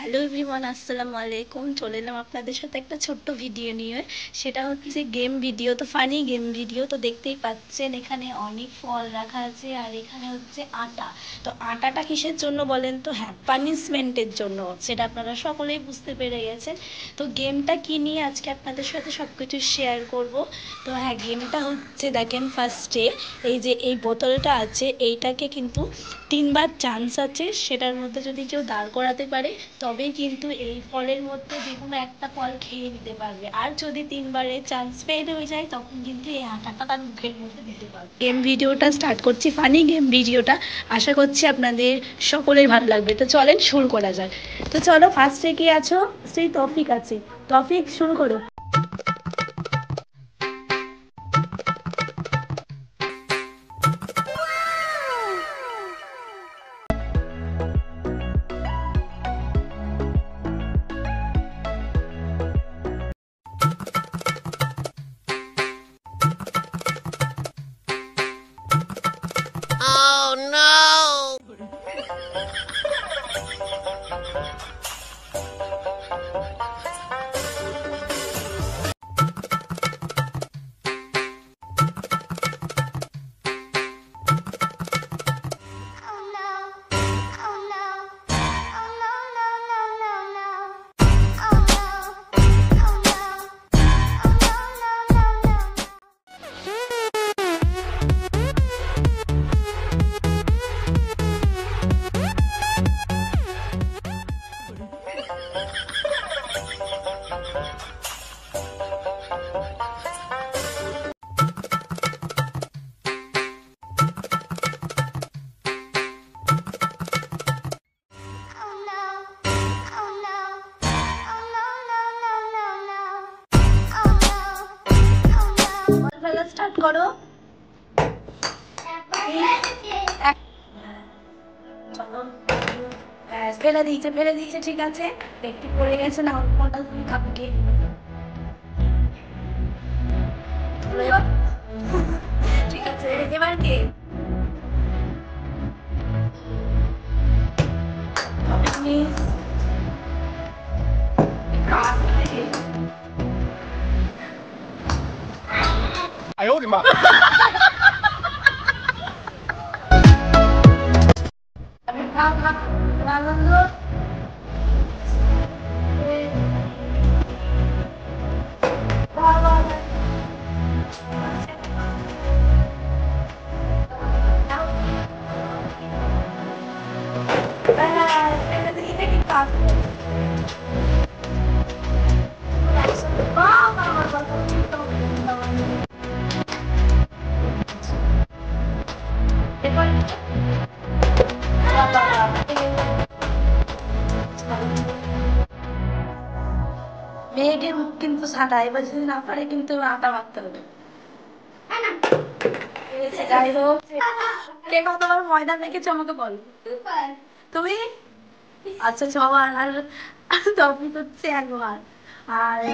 Hello everyone, আসসালামু আলাইকুম। চলে এলাম আপনাদের সাথে একটা ছোট্ট ভিডিও নিয়ে। সেটা হচ্ছে গেম ভিডিও, তো ফানি গেম ভিডিও। তো দেখতেই পাচ্ছেন এখানে অনেক ফল রাখা আছে, আর এখানে হচ্ছে আটা। তো আটাটা কিসের জন্য বলেন তো? হ্যাঁ, পানিশমেন্টের জন্য। সেটা আপনারা সকলেই বুঝতে পেরে গেছেন। তো গেমটা কী নিয়ে আজকে আপনাদের সাথে সব কিছু শেয়ার করব। তো হ্যাঁ, গেমটা হচ্ছে দেখেন, ফার্স্টে এই যে এই বোতলটা আছে, এইটাকে কিন্তু 3বার চান্স আছে। সেটার মধ্যে যদি কেউ দাঁড় করাতে পারে তবেই কিন্তু এই ফলের মধ্যে যে কোনো একটা ফল খেয়ে নিতে পারবে। আর যদি 3বারে চান্স ফেল হয়ে যায় তখন কিন্তু এই আটাটা তার মুখের মধ্যে দিতে পারবে। গেম ভিডিওটা স্টার্ট করছি, ফানি গেম ভিডিওটা। আশা করছি আপনাদের সকলেই ভালো লাগবে। তো চলেন শুরু করা যাক। তো চলো, ফার্স্টে কি আছো? সেই টপিক আছে। টপিক শুরু করো। Oh no! খেলা স্টার্ট করো। চলো, ফেলে দিয়েছে, ঠিক আছে। একটু পড়ে গেছে না, কোনটা তুমি কাকুকে ঠিক আছে। এবার কে? মিস 哎呦我的妈！মেয়েকে কিন্তু সাদা, এবার যদি না পারে কিন্তু আটা মারতে হবে। যাই হোক, কে কতবার ময়দা মেখেছে আমাকে বলো। তুমি? আচ্ছা, 6বার। আর টপিক হচ্ছে 1বার। আর